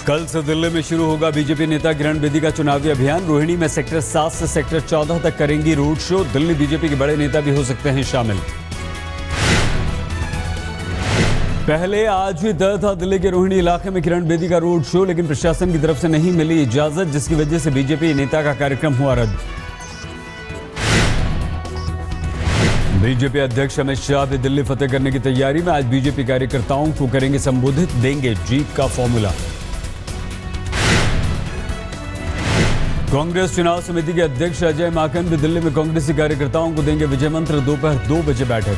कल से दिल्ली में शुरू होगा बीजेपी नेता किरण बेदी का चुनावी अभियान। रोहिणी में सेक्टर 7 से सेक्टर 14 तक करेंगी रोड शो। दिल्ली बीजेपी के बड़े नेता भी हो सकते हैं शामिल। पहले आज भी तय था दिल्ली के रोहिणी इलाके में किरण बेदी का रोड शो, लेकिन प्रशासन की तरफ से नहीं मिली इजाजत, जिसकी वजह से बीजेपी नेता का कार्यक्रम हुआ रद्द। बीजेपी अध्यक्ष अमित शाह भी दिल्ली फतेह करने की तैयारी में। आज बीजेपी कार्यकर्ताओं को करेंगे संबोधित, देंगे जीत का फॉर्मूला। कांग्रेस चुनाव समिति के अध्यक्ष अजय माकन भी दिल्ली में कांग्रेसी कार्यकर्ताओं को देंगे विजय मंत्र। दोपहर 2 बजे बैठक।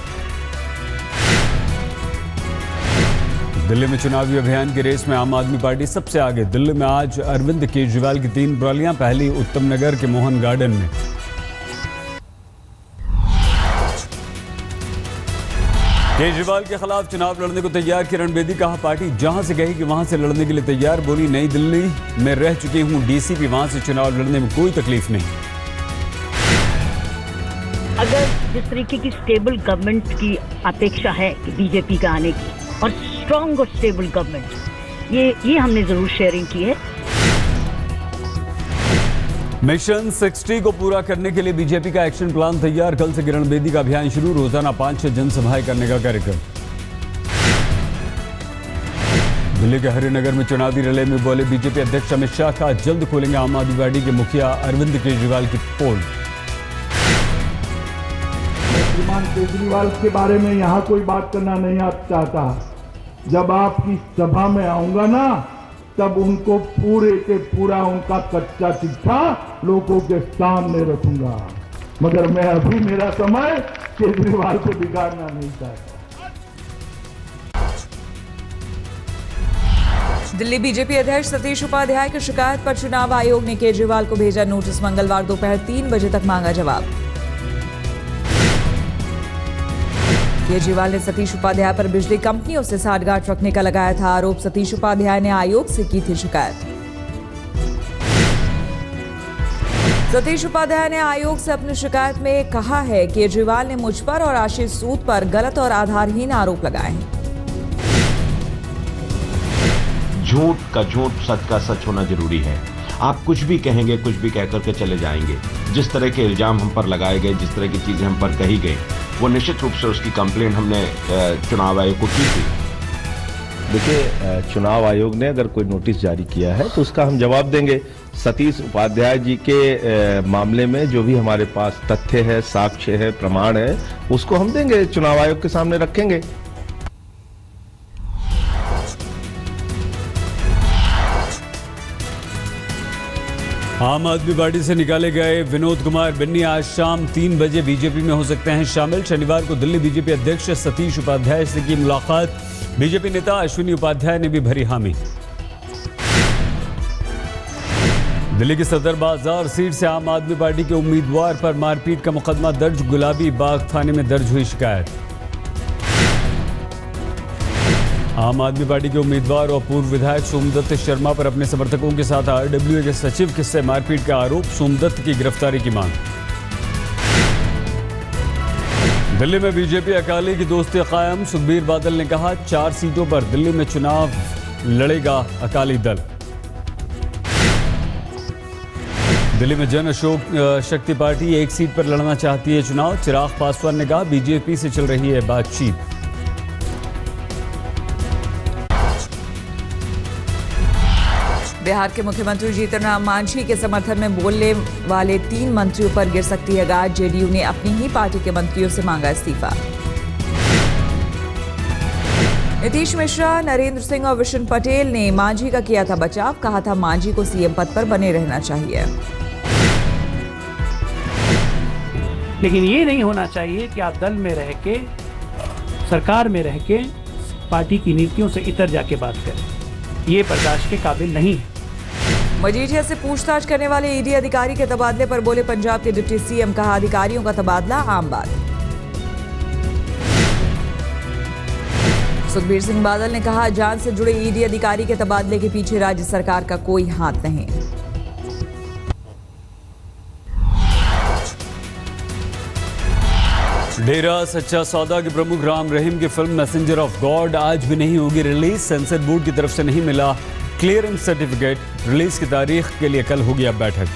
दिल्ली में चुनावी अभियान की रेस में आम आदमी पार्टी सबसे आगे। दिल्ली में आज अरविंद केजरीवाल की 3 रैलियां, पहली उत्तम नगर के मोहन गार्डन में। केजरीवाल के खिलाफ चुनाव लड़ने को तैयार किरण बेदी। कहा पार्टी जहां से कही कि वहां से लड़ने के लिए तैयार। बोली नई दिल्ली में रह चुकी हूं डीसीपी, वहां से चुनाव लड़ने में कोई तकलीफ नहीं। अगर जिस तरीके की स्टेबल गवर्नमेंट की अपेक्षा है कि बीजेपी का आने की, और स्ट्रांग और स्टेबल गवर्नमेंट, ये हमने जरूर शेयरिंग की है। मिशन 60 को पूरा करने के लिए बीजेपी का एक्शन प्लान तैयार। कल से किरण बेदी का अभियान शुरू। रोजाना 5-6 जनसभाएं करने का कार्यक्रम। दिल्ली के हरिनगर में चुनावी रैली में बोले बीजेपी अध्यक्ष अमित शाह। का जल्द खोलेंगे आम आदमी पार्टी के मुखिया अरविंद केजरीवाल की पोल। श्रीमान केजरीवाल के बारे में यहाँ कोई बात करना नहीं चाहता। जब आपकी सभा में आऊंगा ना, तब उनको पूरे के पूरा उनका कच्चा चिट्ठा लोगों के सामने रखूंगा। मगर मैं अभी मेरा समय केजरीवाल को बिगाड़ना नहीं चाहता। दिल्ली बीजेपी अध्यक्ष सतीश उपाध्याय की शिकायत पर चुनाव आयोग ने केजरीवाल को भेजा नोटिस। मंगलवार दोपहर 3 बजे तक मांगा जवाब। केजरीवाल ने सतीश उपाध्याय पर बिजली कंपनियों से साठगांठ रखने का लगाया था आरोप। सतीश उपाध्याय ने आयोग से की थी शिकायत। सतीश उपाध्याय ने आयोग से अपनी शिकायत में कहा है केजरीवाल ने मुझ पर और आशीष सूद पर गलत और आधारहीन आरोप लगाए हैं। झूठ का झूठ, सच का सच होना जरूरी है। आप कुछ भी कहेंगे, कुछ भी कहकर के चले जाएंगे। जिस तरह के इल्जाम हम पर लगाए गए, जिस तरह की चीजें हम पर कही गई, वो निश्चित रूप से उसकी कंप्लेंट हमने चुनाव आयोग को की थी। देखिए, चुनाव आयोग ने अगर कोई नोटिस जारी किया है तो उसका हम जवाब देंगे। सतीश उपाध्याय जी के मामले में जो भी हमारे पास तथ्य है, साक्ष्य है, प्रमाण है, उसको हम देंगे, चुनाव आयोग के सामने रखेंगे। आम आदमी पार्टी से निकाले गए विनोद कुमार बिन्नी आज शाम 3 बजे बीजेपी में हो सकते हैं शामिल। शनिवार को दिल्ली बीजेपी अध्यक्ष सतीश उपाध्याय से की मुलाकात। बीजेपी नेता अश्विनी उपाध्याय ने भी भरी हामी। दिल्ली की सदर बाजार सीट से आम आदमी पार्टी के उम्मीदवार पर मारपीट का मुकदमा दर्ज। गुलाबी बाग थाने में दर्ज हुई शिकायत। आम आदमी पार्टी के उम्मीदवार और पूर्व विधायक सोमदत्त शर्मा पर अपने समर्थकों के साथ आरडब्ल्यूए के सचिव से मारपीट का आरोप। सोमदत्त की गिरफ्तारी की मांग। दिल्ली में बीजेपी अकाली की दोस्ती कायम। सुखबीर बादल ने कहा 4 सीटों पर दिल्ली में चुनाव लड़ेगा अकाली दल। दिल्ली में जन अशोक शक्ति पार्टी 1 सीट पर लड़ना चाहती है चुनाव। चिराग पासवान ने कहा बीजेपी से चल रही है बातचीत। बिहार के मुख्यमंत्री जीतन राम मांझी के समर्थन में बोलने वाले 3 मंत्रियों पर गिर सकती है गाज। जेडीयू ने अपनी ही पार्टी के मंत्रियों से मांगा इस्तीफा। नीतीश मिश्रा, नरेंद्र सिंह और विशन पटेल ने मांझी का किया था बचाव। कहा था मांझी को सीएम पद पर बने रहना चाहिए। लेकिन ये नहीं होना चाहिए कि आप दल में रह के, सरकार में रह के पार्टी की नीतियों से इतर जाके बात करें। ये बर्दाश्त के काबिल नहीं है। मजीठिया से पूछताछ करने वाले ईडी अधिकारी के तबादले पर बोले पंजाब के डिप्टी सीएम। कहा अधिकारियों का तबादला आम बात। सुखबीर सिंह बादल ने कहा जांच से जुड़े ईडी अधिकारी के तबादले के पीछे राज्य सरकार का कोई हाथ नहीं। डेरा सच्चा सौदा के प्रमुख राम रहीम की फिल्म मैसेंजर ऑफ गॉड आज भी नहीं होगी रिलीज। सेंसर बोर्ड की तरफ से नहीं मिला क्लियरेंस सर्टिफिकेट रिलीज की तारीख के लिए कल होगी अब बैठक।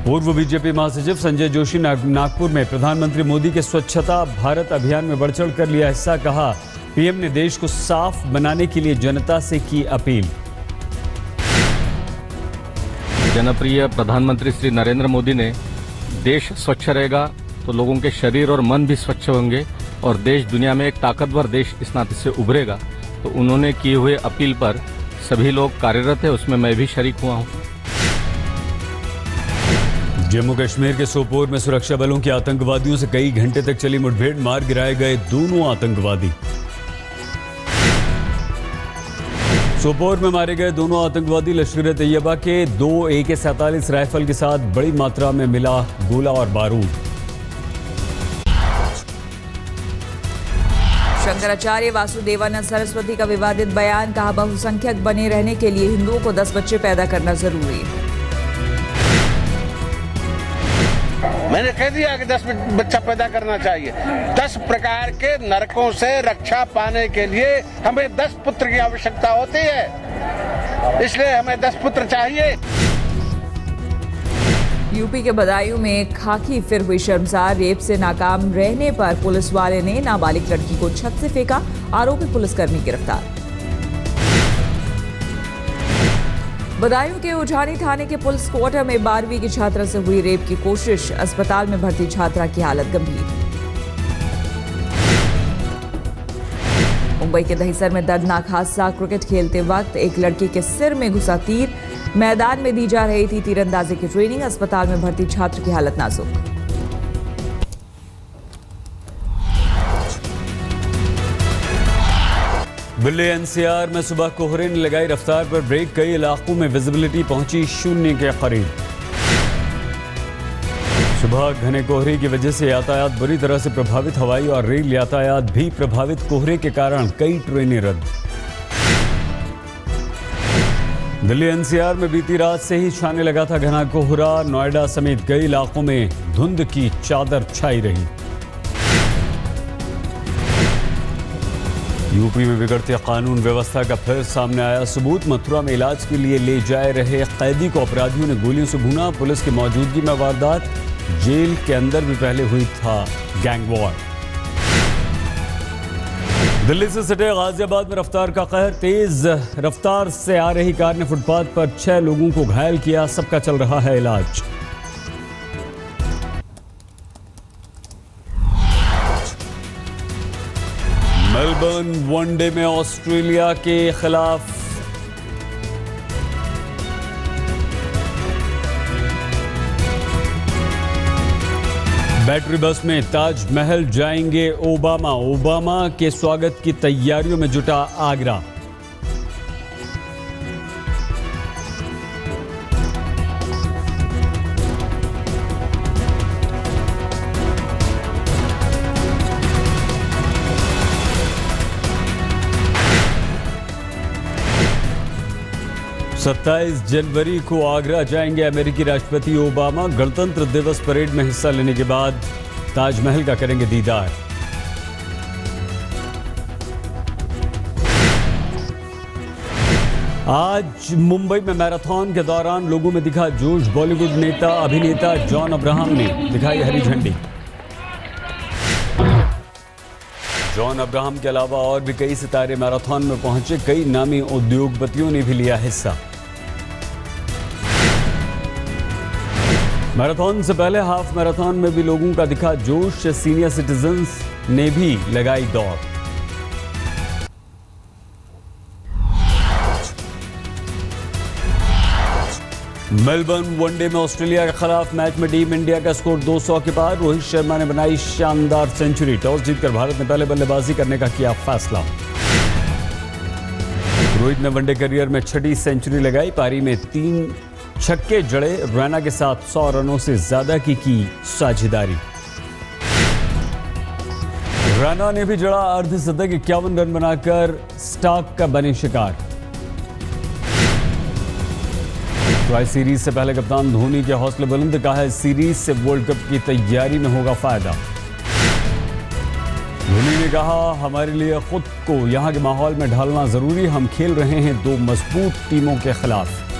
पूर्व बीजेपी महासचिव संजय जोशी नागपुर में प्रधानमंत्री मोदी के स्वच्छता भारत अभियान में बढ़ चढ़ कर लिया हिस्सा। कहा, पीएम ने देश को साफ बनाने के लिए जनता से की अपील। जनप्रिय प्रधानमंत्री श्री नरेंद्र मोदी ने देश स्वच्छ रहेगा तो लोगों के शरीर और मन भी स्वच्छ होंगे और देश दुनिया में एक ताकतवर देश इस नाते से उभरेगा। तो उन्होंने किए हुए अपील पर सभी लोग कार्यरत है, उसमें मैं भी शरीक हुआ हूं। जम्मू कश्मीर के सोपोर में सुरक्षा बलों की आतंकवादियों से कई घंटे तक चली मुठभेड़, मार गिराए गए दोनों आतंकवादी। सोपोर में मारे गए दोनों आतंकवादी लश्कर तैयबा के 2 AK-47 राइफल के साथ बड़ी मात्रा में मिला गोला और बारूद। शंकराचार्य वासुदेवानंद सरस्वती का विवादित बयान। कहा, बहुसंख्यक बने रहने के लिए हिंदुओं को 10 बच्चे पैदा करना जरूरी। मैंने कह दिया कि 10 बच्चा पैदा करना चाहिए। 10 प्रकार के नरकों से रक्षा पाने के लिए हमें 10 पुत्र की आवश्यकता होती है, इसलिए हमें 10 पुत्र चाहिए। यूपी के बदायूं में खाकी फिर हुई शर्मसार। रेप से नाकाम रहने पर पुलिस वाले ने नाबालिग लड़की को छत से फेंका, आरोपी पुलिसकर्मी गिरफ्तार। बदायूं के उझानी थाने के पुलिस क्वार्टर में 12वीं की छात्रा से हुई रेप की कोशिश। अस्पताल में भर्ती छात्रा की हालत गंभीर। मुंबई के दहिसर में दर्दनाक हादसा। क्रिकेट खेलते वक्त एक लड़की के सिर में घुसा तीर। मैदान में दी जा रही थी तीरंदाजी की ट्रेनिंग। अस्पताल में भर्ती छात्र की हालत नाजुक। दिल्ली एनसीआर में सुबह कोहरे ने लगाई रफ्तार पर ब्रेक। कई इलाकों में विजिबिलिटी पहुंची 0 के करीब। सुबह घने कोहरे की वजह से यातायात बुरी तरह से प्रभावित। हवाई और रेल यातायात भी प्रभावित। कोहरे के कारण कई ट्रेनें रद्द। दिल्ली एनसीआर में बीती रात से ही छाने लगा था घना कोहरा। नोएडा समेत कई इलाकों में धुंध की चादर छाई रही। यूपी में बिगड़ते कानून व्यवस्था का फिर सामने आया सबूत। मथुरा में इलाज के लिए ले जाए रहे कैदी को अपराधियों ने गोलियों से भूना। पुलिस की मौजूदगी में वारदात। जेल के अंदर भी पहले हुई था गैंग वॉर। दिल्ली से सटे गाजियाबाद में रफ्तार का कहर। तेज रफ्तार से आ रही कार ने फुटपाथ पर 6 लोगों को घायल किया। सबका चल रहा है इलाज। मेलबर्न वनडे में ऑस्ट्रेलिया के खिलाफ बैटरी बस में ताजमहल जाएंगे ओबामा। ओबामा के स्वागत की तैयारियों में जुटा आगरा। सत्ताईस जनवरी को आगरा जाएंगे अमेरिकी राष्ट्रपति ओबामा। गणतंत्र दिवस परेड में हिस्सा लेने के बाद ताजमहल का करेंगे दीदार। आज मुंबई में मैराथन के दौरान लोगों में दिखा जोश। बॉलीवुड नेता अभिनेता जॉन अब्राहम ने दिखाई हरी झंडी। जॉन अब्राहम के अलावा और भी कई सितारे मैराथन में पहुंचे। कई नामी उद्योगपतियों ने भी लिया हिस्सा। मैराथन से पहले हाफ मैराथन में भी लोगों का दिखा जोश। सीनियर सिटीजन्स ने भी लगाई दौड़। मेलबर्न वनडे में ऑस्ट्रेलिया के खिलाफ मैच में टीम इंडिया का स्कोर 200 के पार। रोहित शर्मा ने बनाई शानदार सेंचुरी। टॉस जीतकर भारत ने पहले बल्लेबाजी करने का किया फैसला। रोहित ने वनडे करियर में 6ठी सेंचुरी लगाई। पारी में 3 छक्के जड़े। रैना के साथ 100 रनों से ज्यादा की साझेदारी। रैना ने भी जड़ा अर्धशतक। 51 रन बनाकर स्टार्क का बने शिकार। ट्राई सीरीज से पहले कप्तान धोनी के हौसले बुलंद। कहा है सीरीज से वर्ल्ड कप की तैयारी में होगा फायदा। धोनी ने कहा, हमारे लिए खुद को यहां के माहौल में ढालना जरूरी, हम खेल रहे हैं दो मजबूत टीमों के खिलाफ।